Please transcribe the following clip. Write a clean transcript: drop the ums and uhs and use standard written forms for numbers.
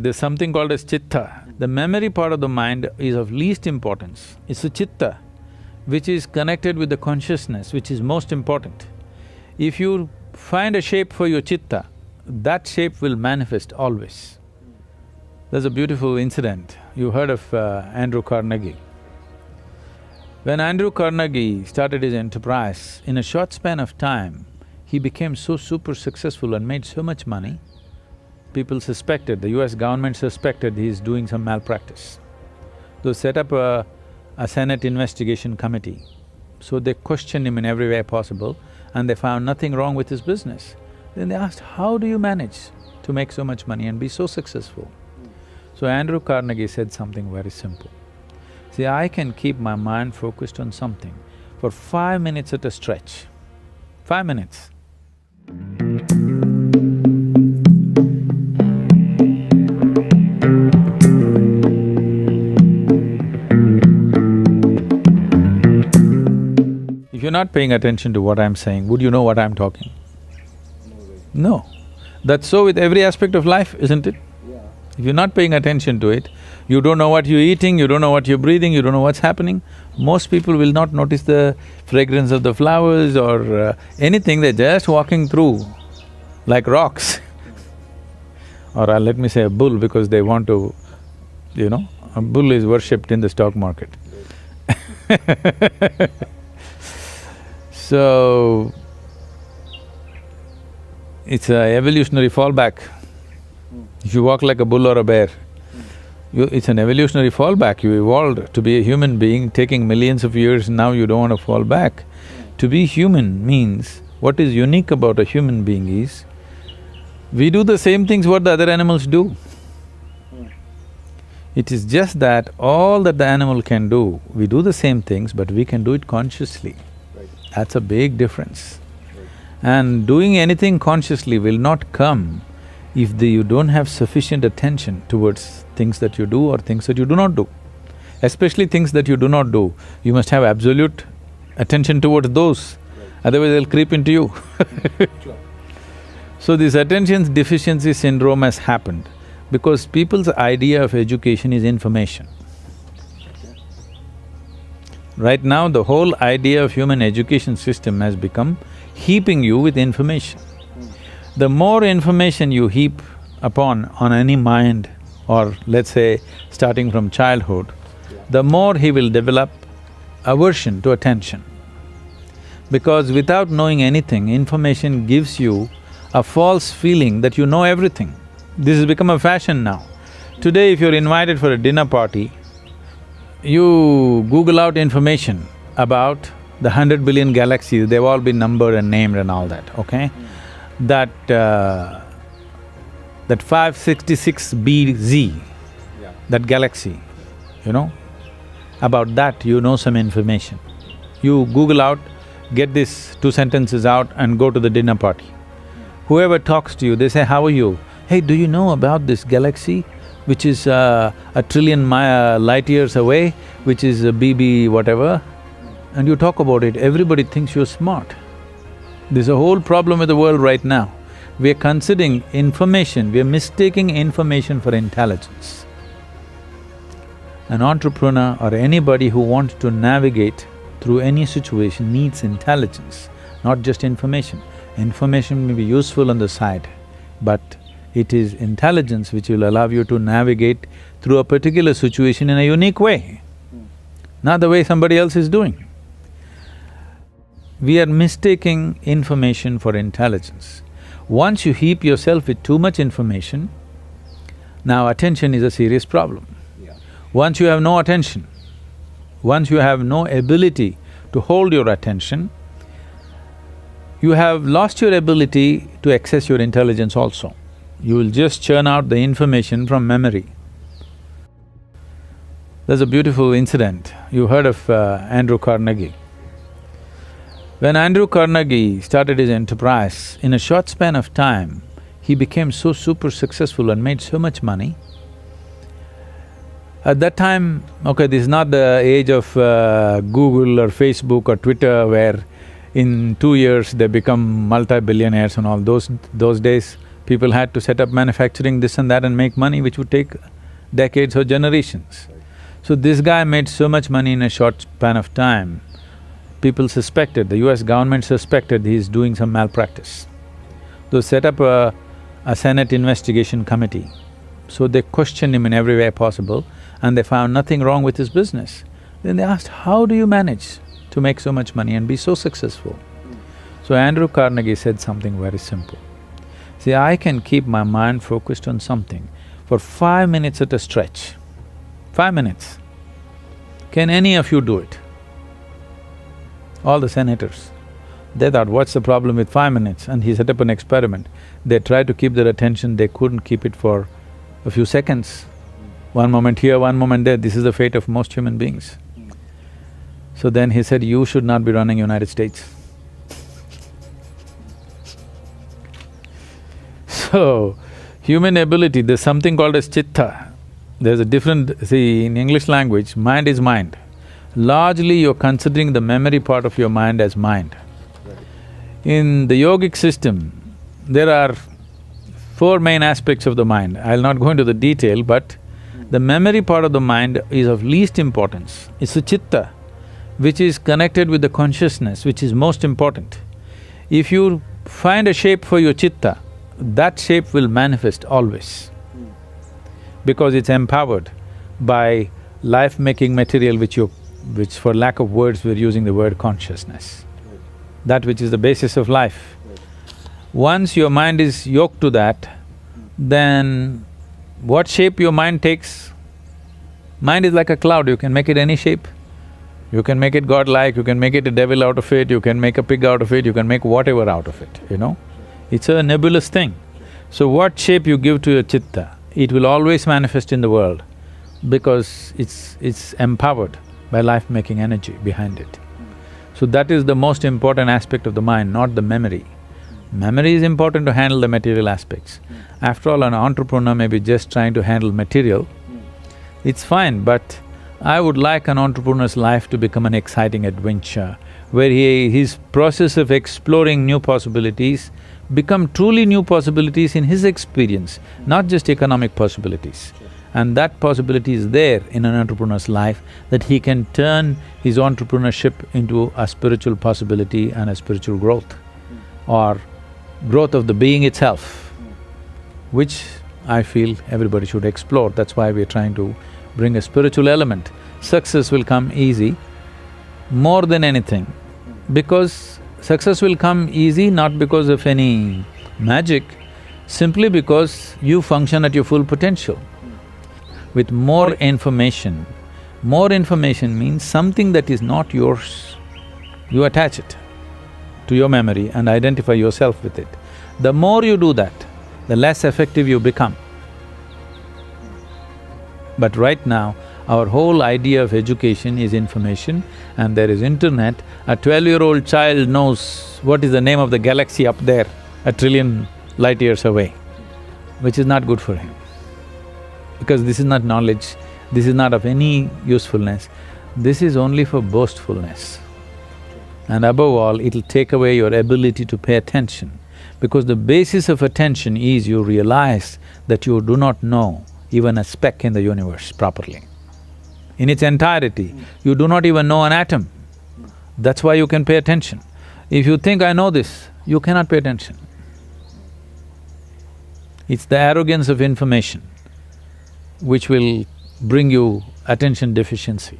There's something called as chitta. The memory part of the mind is of least importance. It's the chitta which is connected with the consciousness, which is most important. If you find a shape for your chitta, that shape will manifest always. There's a beautiful incident. You heard of Andrew Carnegie. When Andrew Carnegie started his enterprise, in a short span of time, he became so super successful and made so much money, people suspected, the US government suspected he's doing some malpractice. They set up a Senate investigation committee. So they questioned him in every way possible and they found nothing wrong with his business. Then they asked, how do you manage to make so much money and be so successful? So Andrew Carnegie said something very simple. See, I can keep my mind focused on something for 5 minutes at a stretch. 5 minutes. If you're not paying attention to what I'm saying, would you know what I'm talking? No. That's so with every aspect of life, isn't it? Yeah. If you're not paying attention to it, you don't know what you're eating, you don't know what you're breathing, you don't know what's happening. Most people will not notice the fragrance of the flowers or anything, they're just walking through like rocks. Or let me say a bull because they want to, a bull is worshipped in the stock market. So, it's a evolutionary fallback. If you walk like a bull or a bear, it's an evolutionary fallback. You evolved to be a human being, taking millions of years, now you don't want to fall back. To be human means, what is unique about a human being is, we do the same things what the other animals do. It is just that all that the animal can do, we do the same things, but we can do it consciously. That's a big difference. And doing anything consciously will not come if you don't have sufficient attention towards things that you do or things that you do not do. Especially things that you do not do, you must have absolute attention towards those, otherwise they'll creep into you. So this attention deficiency syndrome has happened because people's idea of education is information. Right now, the whole idea of human education system has become heaping you with information. The more information you heap upon on any mind, or let's say starting from childhood, the more he will develop aversion to attention. Because without knowing anything, information gives you a false feeling that you know everything. This has become a fashion now. Today, if you're invited for a dinner party, you Google out information about the 100 billion galaxies, they've all been numbered and named and all that, okay? That 566BZ, that galaxy, about that you know some information. You Google out, get these 2 sentences out and go to the dinner party. Whoever talks to you, they say, how are you? Hey, do you know about this galaxy which is a trillion light years away, which is a BB whatever? And you talk about it, everybody thinks you're smart. There's a whole problem with the world right now. We are considering information, we are mistaking information for intelligence. An entrepreneur or anybody who wants to navigate through any situation needs intelligence, not just information. Information may be useful on the side, but it is intelligence which will allow you to navigate through a particular situation in a unique way, not the way somebody else is doing. We are mistaking information for intelligence. Once you heap yourself with too much information, now attention is a serious problem. Once you have no attention, once you have no ability to hold your attention, you have lost your ability to access your intelligence also. You will just churn out the information from memory. There's a beautiful incident. You heard of Andrew Carnegie. When Andrew Carnegie started his enterprise, in a short span of time, he became so super successful and made so much money. At that time, okay, this is not the age of Google or Facebook or Twitter where in 2 years they become multi-billionaires and all. Those days, People had to set up manufacturing this and that and make money which would take decades or generations. So this guy made so much money in a short span of time, people suspected, the US government suspected he's doing some malpractice. They set up a Senate investigation committee. So they questioned him in every way possible and they found nothing wrong with his business. Then they asked, how do you manage to make so much money and be so successful? So Andrew Carnegie said something very simple. See, I can keep my mind focused on something for 5 minutes at a stretch. 5 minutes. Can any of you do it? All the senators. They thought, what's the problem with 5 minutes? And he set up an experiment. They tried to keep their attention, they couldn't keep it for a few seconds. One moment here, one moment there, this is the fate of most human beings. So then he said, you should not be running United States. So, human ability, there's something called as chitta. There's a different… see, in English language, mind is mind. Largely you're considering the memory part of your mind as mind. In the yogic system, there are 4 main aspects of the mind. I'll not go into the detail, but the memory part of the mind is of least importance. It's the chitta, which is connected with the consciousness, which is most important. If you find a shape for your chitta, that shape will manifest always, because it's empowered by life-making material which for lack of words we're using the word consciousness, that which is the basis of life. Once your mind is yoked to that, then what shape your mind takes? Mind is like a cloud, you can make it any shape. You can make it godlike, you can make it a devil out of it, you can make a pig out of it, you can make whatever out of it, you know? It's a nebulous thing. So what shape you give to your chitta, it will always manifest in the world because it's empowered by life-making energy behind it. So that is the most important aspect of the mind, not the memory. Memory is important to handle the material aspects. After all, an entrepreneur may be just trying to handle material, it's fine, but I would like an entrepreneur's life to become an exciting adventure, where his process of exploring new possibilities become truly new possibilities in his experience, not just economic possibilities. And that possibility is there in an entrepreneur's life, that he can turn his entrepreneurship into a spiritual possibility and a spiritual growth, or growth of the being itself, which I feel everybody should explore. That's why we're trying to bring a spiritual element. Success will come easy more than anything, because success will come easy not because of any magic, simply because you function at your full potential. With more information means something that is not yours, you attach it to your memory and identify yourself with it. The more you do that, the less effective you become. But right now, our whole idea of education is information, and there is internet. A 12-year-old child knows what is the name of the galaxy up there, a trillion light years away, which is not good for him. Because this is not knowledge, this is not of any usefulness, this is only for boastfulness. And above all, it'll take away your ability to pay attention, because the basis of attention is you realize that you do not know even a speck in the universe properly. In its entirety, you do not even know an atom. That's why you can pay attention. If you think, I know this, you cannot pay attention. It's the arrogance of information which will bring you attention deficiency.